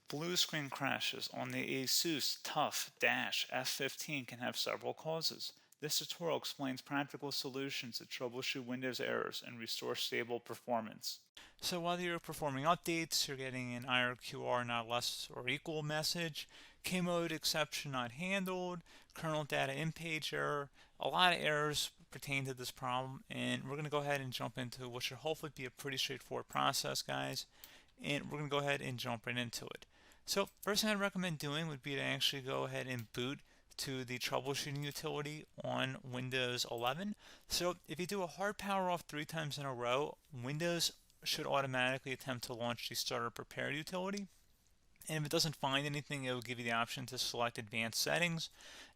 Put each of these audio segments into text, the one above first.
Blue screen crashes on the ASUS TUF Dash F15 can have several causes. This tutorial explains practical solutions to troubleshoot Windows errors and restore stable performance. So whether you're performing updates, you're getting an IRQR not less or equal message, K mode exception not handled, kernel data in page error, a lot of errors pertain to this problem, and we're going to go ahead and jump into what should hopefully be a pretty straightforward process, guys, and we're going to go ahead and jump right into it. So first thing I'd recommend doing would be to actually go ahead and boot to the troubleshooting utility on Windows 11. So if you do a hard power off 3 times in a row, Windows should automatically attempt to launch the starter prepare utility. And if it doesn't find anything, it will give you the option to select advanced settings,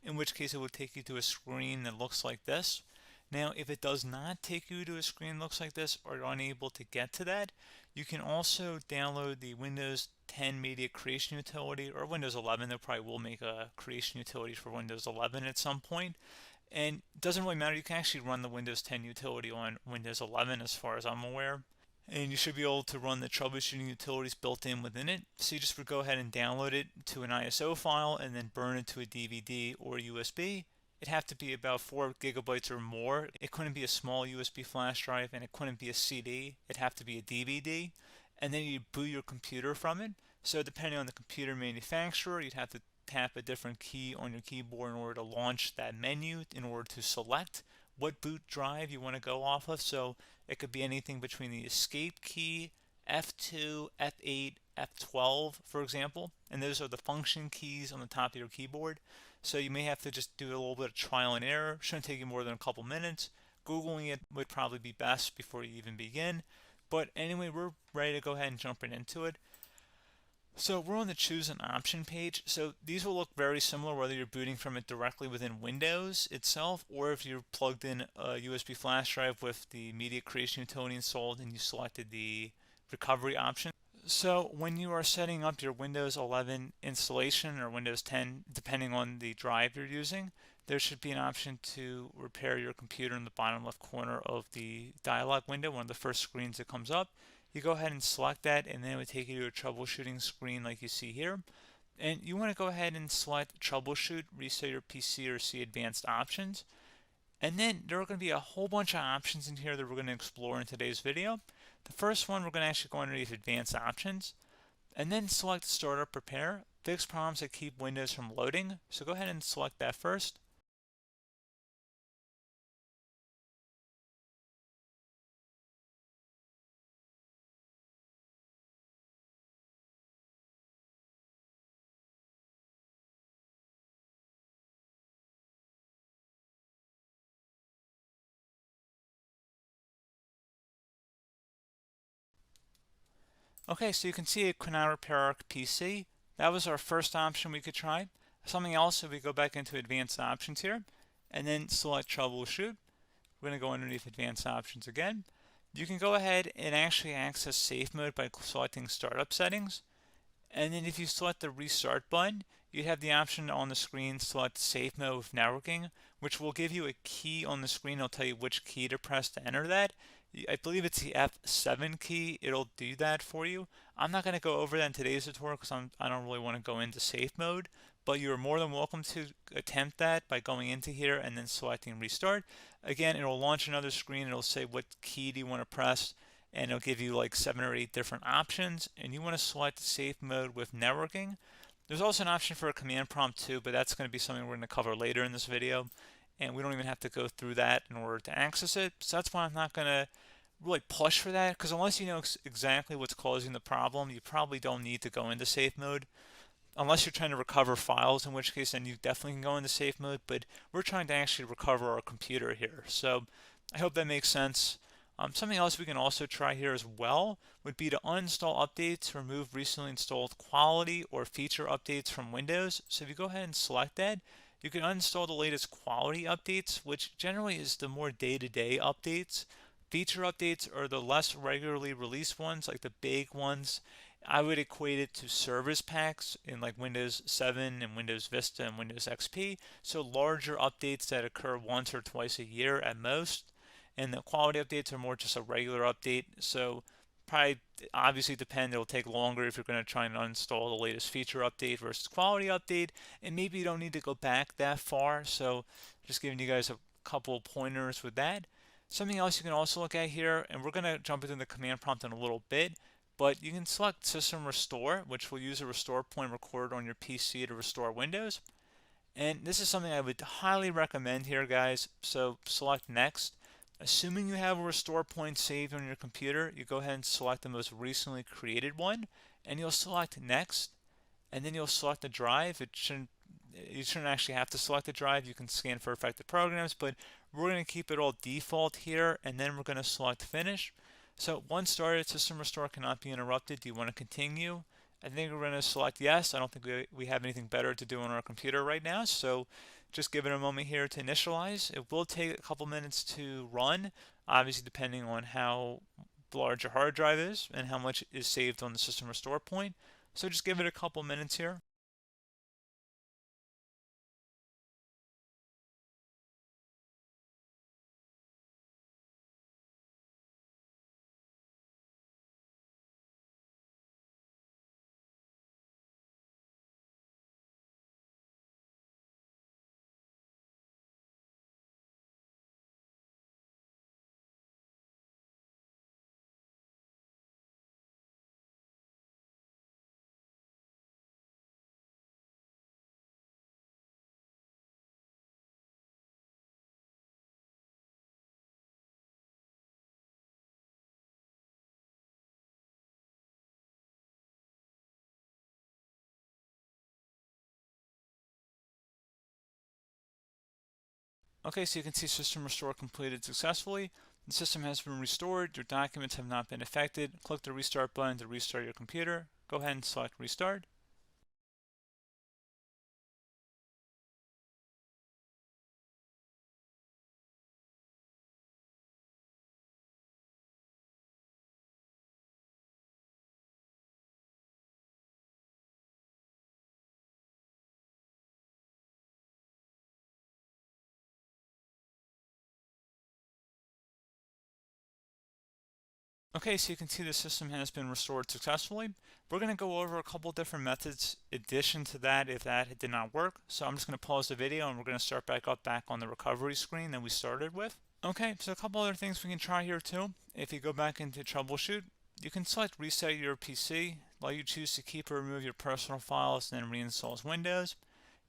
in which case it will take you to a screen that looks like this. Now, if it does not take you to a screen that looks like this, or you're unable to get to that, you can also download the Windows 10 Media Creation Utility, or Windows 11. They probably will make a creation utility for Windows 11 at some point. And it doesn't really matter. You can actually run the Windows 10 utility on Windows 11 as far as I'm aware. And you should be able to run the troubleshooting utilities built in within it. So you just would go ahead and download it to an ISO file and then burn it to a DVD or USB. It'd have to be about 4 gigabytes or more. It couldn't be a small USB flash drive, and it couldn't be a CD. It'd have to be a DVD. And then you'd boot your computer from it. So depending on the computer manufacturer, you'd have to tap a different key on your keyboard in order to launch that menu, in order to select what boot drive you want to go off of. So it could be anything between the escape key, F2, F8, F12, for example. And those are the function keys on the top of your keyboard. So you may have to just do a little bit of trial and error. Shouldn't take you more than a couple minutes. Googling it would probably be best before you even begin. But anyway, we're ready to go ahead and jump right into it. So we're on the choose an option page. So these will look very similar whether you're booting from it directly within Windows itself, or if you're plugged in a USB flash drive with the media creation utility installed and you selected the recovery option. So when you are setting up your Windows 11 installation or Windows 10, depending on the drive you're using, there should be an option to repair your computer in the bottom left corner of the dialog window, one of the first screens that comes up. You go ahead and select that, and then it would take you to a troubleshooting screen like you see here. And you want to go ahead and select troubleshoot, reset your PC, or see advanced options. And then there are going to be a whole bunch of options in here that we're going to explore in today's video. The first one, we're going to actually go underneath advanced options and then select startup prepare, fix problems that keep Windows from loading. So go ahead and select that first. Okay, so you can see it could not repair our PC. That was our first option we could try. Something else, if we go back into advanced options here and then select troubleshoot, we're going to go underneath advanced options again. You can go ahead and actually access safe mode by selecting startup settings. And then if you select the restart button, you have the option on the screen select safe mode with networking, which will give you a key on the screen. It'll tell you which key to press to enter that. I believe it's the F7 key. It'll do that for you. I'm not going to go over that in today's tutorial because I don't really want to go into safe mode, but you're more than welcome to attempt that by going into here and then selecting restart. Again, it'll launch another screen. It'll say what key do you want to press, and it'll give you like 7 or 8 different options, and you want to select safe mode with networking. There's also an option for a command prompt too, but that's going to be something we're going to cover later in this video, and we don't even have to go through that in order to access it. So that's why I'm not going to really push for that, because unless you know exactly what's causing the problem, you probably don't need to go into safe mode. Unless you're trying to recover files, in which case then you definitely can go into safe mode, but we're trying to actually recover our computer here. So I hope that makes sense. Something else we can also try here as well would be to uninstall updates, remove recently installed quality or feature updates from Windows. So if you go ahead and select that, you can uninstall the latest quality updates, which generally is the more day-to-day updates. Feature updates are the less regularly released ones, like the big ones. I would equate it to service packs in like Windows 7 and Windows Vista and Windows XP. So larger updates that occur once or twice a year at most. And the quality updates are more just a regular update. So probably obviously depend. It'll take longer if you're going to try and uninstall the latest feature update versus quality update, and maybe you don't need to go back that far. So just giving you guys a couple pointers with that. Something else you can also look at here, and we're going to jump into the command prompt in a little bit, but you can select System Restore, which will use a restore point recorded on your PC to restore Windows. And this is something I would highly recommend here, guys. So select Next. Assuming you have a restore point saved on your computer, you go ahead and select the most recently created one, and you'll select Next, and then you'll select the drive. You shouldn't actually have to select the drive. You can scan for affected programs, but we're going to keep it all default here, and then we're going to select Finish. So once started, System Restore cannot be interrupted. Do you want to continue? I think we're going to select yes. I don't think we have anything better to do on our computer right now, so just give it a moment here to initialize. It will take a couple minutes to run, obviously depending on how large your hard drive is and how much is saved on the System Restore point. So just give it a couple minutes here. Okay, so you can see System Restore completed successfully. The system has been restored. Your documents have not been affected. Click the Restart button to restart your computer. Go ahead and select Restart. Okay, so you can see the system has been restored successfully. We're going to go over a couple different methods in addition to that if that did not work. So I'm just going to pause the video and we're going to start back on the recovery screen that we started with. Okay, so a couple other things we can try here too. If you go back into Troubleshoot, you can select Reset Your PC, let you choose to keep or remove your personal files and then reinstalls Windows.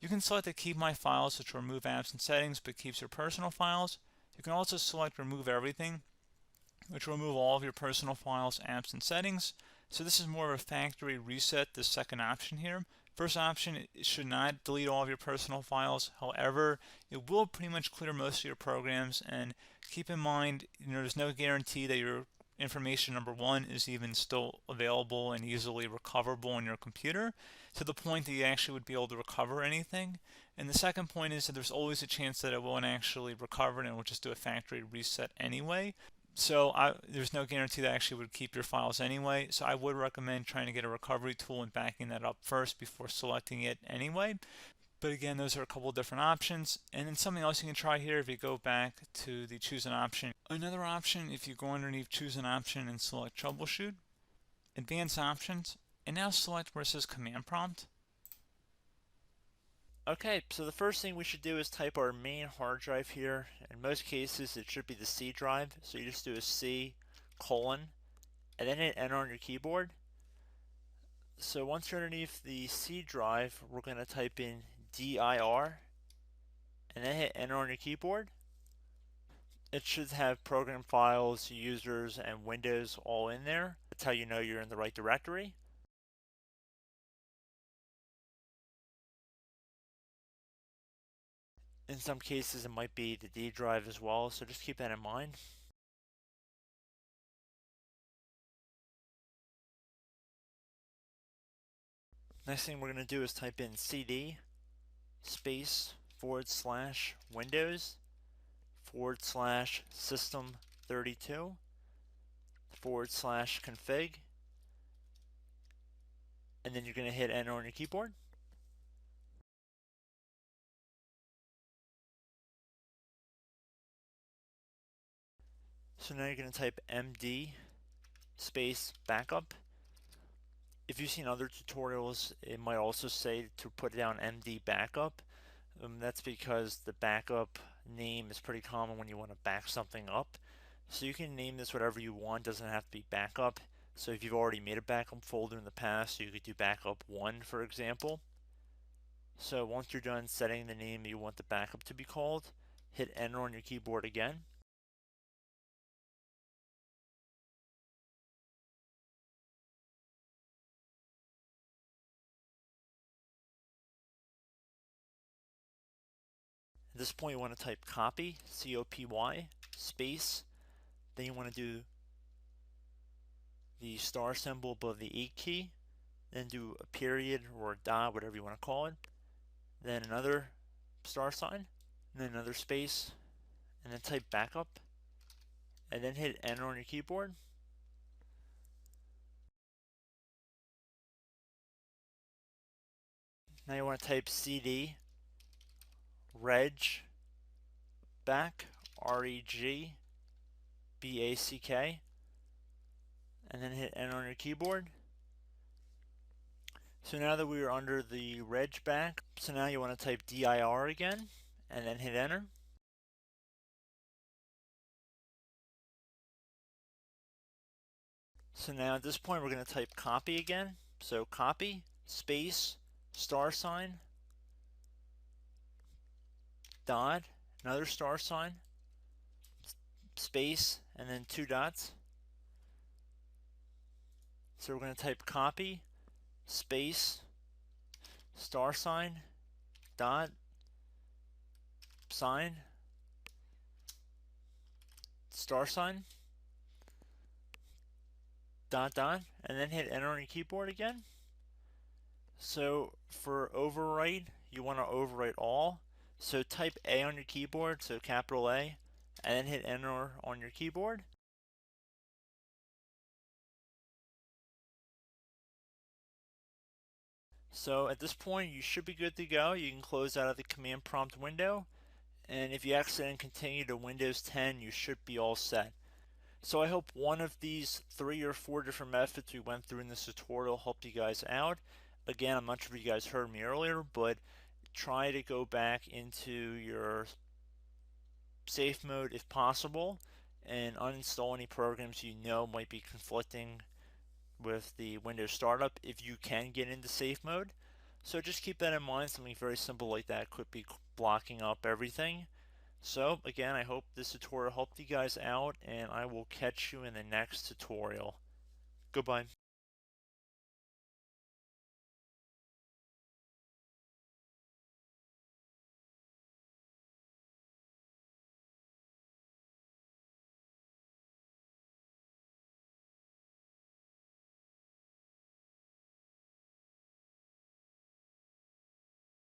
You can select to keep my files, which will remove apps and settings but keeps your personal files. You can also select Remove Everything, which will remove all of your personal files, apps, and settings. So this is more of a factory reset, the second option here. First option, it should not delete all of your personal files. However, it will pretty much clear most of your programs. And keep in mind, there's no guarantee that your information, number one, is even still available and easily recoverable on your computer to the point that you actually would be able to recover anything. And the second point is that there's always a chance that it won't actually recover and it will just do a factory reset anyway. So there's no guarantee that actually would keep your files anyway. So I would recommend trying to get a recovery tool and backing that up first before selecting it anyway. But again, those are a couple different options. And then something else you can try here if you go back to the choose an option. Another option, if you go underneath choose an option and select troubleshoot, advanced options, and now select where it says command prompt. Okay, so the first thing we should do is type our main hard drive here. In most cases, it should be the C drive. So you just do a C colon and then hit enter on your keyboard. So once you're underneath the C drive, we're going to type in dir and then hit enter on your keyboard. It should have program files, users, and Windows all in there. That's how you know you're in the right directory. In some cases, it might be the D drive as well, so just keep that in mind. Next thing we're going to do is type in cd space / Windows / system 32 / config, and then you're going to hit enter on your keyboard. So now you're going to type md space backup. If you've seen other tutorials, it might also say to put down MD backup. That's because the backup name is pretty common when you want to back something up. So you can name this whatever you want, doesn't have to be backup. So if you've already made a backup folder in the past, you could do backup 1, for example. So once you're done setting the name you want the backup to be called, hit enter on your keyboard again. At this point you want to type copy, C-O-P-Y, space, then you want to do the star symbol above the 8 key, then do a period or a dot, whatever you want to call it, then another star sign, and then another space, and then type backup, and then hit enter on your keyboard. Now you want to type CD reg back, R-E-G-B-A-C-K, and then hit enter on your keyboard. So now that we are under the reg back, so now you want to type dir again, and then hit enter. So now at this point we're going to type copy again. So copy, space, star sign, dot, another star sign, space, and then 2 dots. So we're going to type copy, space, star sign, dot, sign, star sign, dot, dot, and then hit enter on your keyboard again. So for overwrite, you want to overwrite all. So type A on your keyboard, so capital A, and then hit enter on your keyboard. So at this point, you should be good to go. You can close out of the command prompt window. And if you accidentally continue to Windows 10, you should be all set. So I hope one of these 3 or 4 different methods we went through in this tutorial helped you guys out. Again, I'm not sure if you guys heard me earlier, but try to go back into your safe mode if possible and uninstall any programs you know might be conflicting with the Windows startup if you can get into safe mode. So just keep that in mind. Something very simple like that could be blocking up everything. So again, I hope this tutorial helped you guys out, and I will catch you in the next tutorial. Goodbye.